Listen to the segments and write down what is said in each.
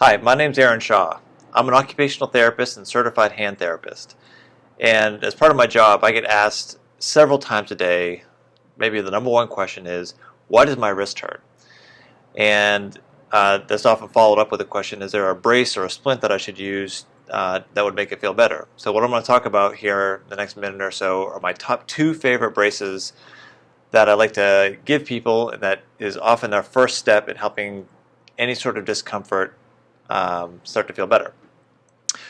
Hi, my name's Aaron Shaw. I'm an occupational therapist and certified hand therapist. And as part of my job, I get asked several times a day, maybe the number one question is, why does my wrist hurt? And that's often followed up with the question, is there a brace or a splint that I should use that would make it feel better? So what I'm going to talk about here the next minute or so are my top 2 favorite braces that I like to give people, and that is often their first step in helping any sort of discomfort start to feel better.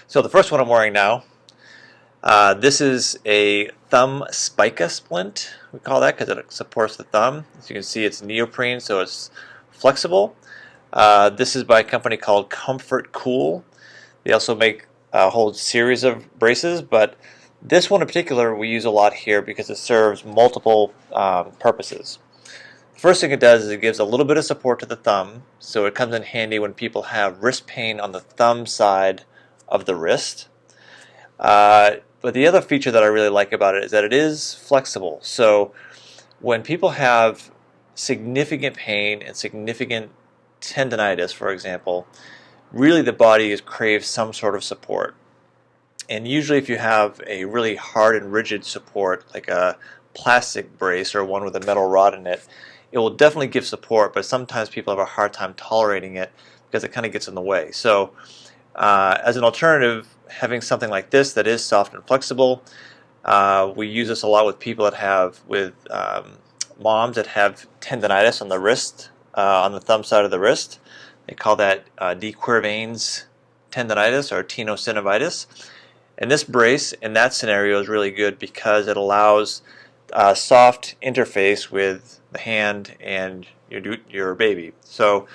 So the first one I'm wearing now, this is a thumb Spica splint. We call that because it supports the thumb. As you can see, it's neoprene, so it's flexible. This is by a company called Comfort Cool. They also make a whole series of braces, but this one in particular we use a lot here because it serves multiple purposes. First thing it does is it gives a little bit of support to the thumb, so it comes in handy when people have wrist pain on the thumb side of the wrist. But the other feature that I really like about it is that it is flexible. So when people have significant pain and significant tendonitis, for example, really the body craves some sort of support. And usually if you have a really hard and rigid support, like a plastic brace or one with a metal rod in it, it will definitely give support, but sometimes people have a hard time tolerating it because it kind of gets in the way. So as an alternative, having something like this that is soft and flexible, we use this a lot with people that have, moms that have tendonitis on the wrist, on the thumb side of the wrist. They call that de Quervain's tendonitis or tenosynovitis. And this brace in that scenario is really good because it allows a soft interface with the hand and your baby. So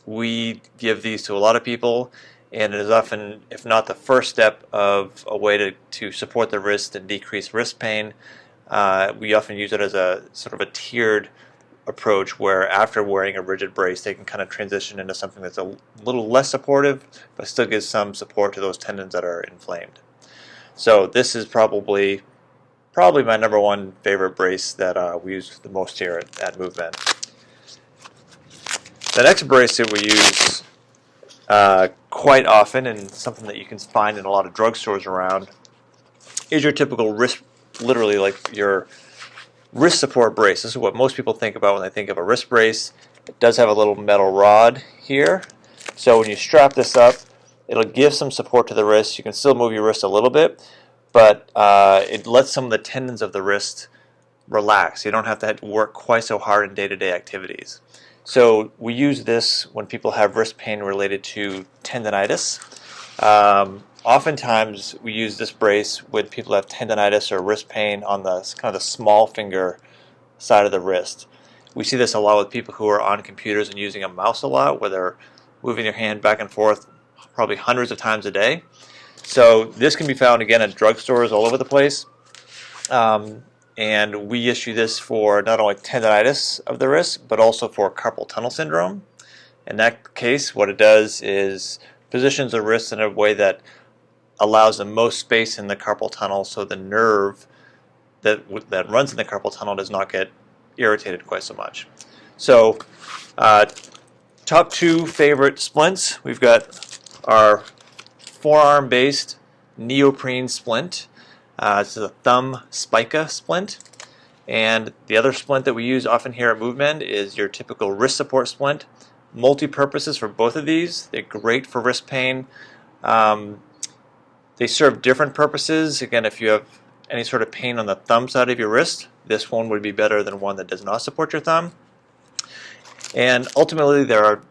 we give these to a lot of people, and it is often, if not the first step of a way to support the wrist and decrease wrist pain. We often use it as a sort of a tiered approach where after wearing a rigid brace they can kind of transition into something that's a little less supportive but still gives some support to those tendons that are inflamed. So this is probably my number one favorite brace that we use the most here at MoveMend. The next brace that we use quite often, and something that you can find in a lot of drugstores around, is your typical wrist, literally like your wrist support brace. This is what most people think about when they think of a wrist brace. It does have a little metal rod here, so when you strap this up, it'll give some support to the wrist. You can still move your wrist a little bit, but it lets some of the tendons of the wrist relax. You don't have to work quite so hard in day-to-day activities. So we use this when people have wrist pain related to tendonitis. Oftentimes we use this brace when people have tendonitis or wrist pain on the kind of the small finger side of the wrist. We see this a lot with people who are on computers and using a mouse a lot, where they're moving their hand back and forth probably hundreds of times a day. So this can be found again at drugstores all over the place. And we issue this for not only tendonitis of the wrist, but also for carpal tunnel syndrome. In that case, what it does is positions the wrist in a way that allows the most space in the carpal tunnel, so the nerve that runs in the carpal tunnel does not get irritated quite so much. So top 2 favorite splints, we've got our forearm based neoprene splint. This is a thumb Spica splint, and the other splint that we use often here at MoveMend is your typical wrist support splint. Multi-purposes for both of these. They're great for wrist pain. They serve different purposes. Again, if you have any sort of pain on the thumb side of your wrist, this one would be better than one that does not support your thumb. And ultimately there are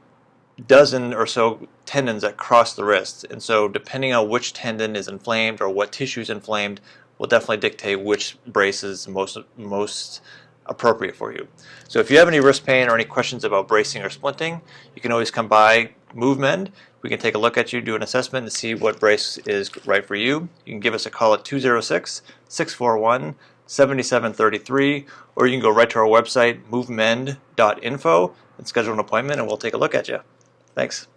a dozen or so tendons that cross the wrist, and so depending on which tendon is inflamed or what tissue is inflamed will definitely dictate which brace is most appropriate for you. So if you have any wrist pain or any questions about bracing or splinting, you can always come by MoveMend. We can take a look at you, do an assessment, and see what brace is right for you. You can give us a call at 206-641-7733, or you can go right to our website, movemend.info, and schedule an appointment, and we'll take a look at you. Thanks.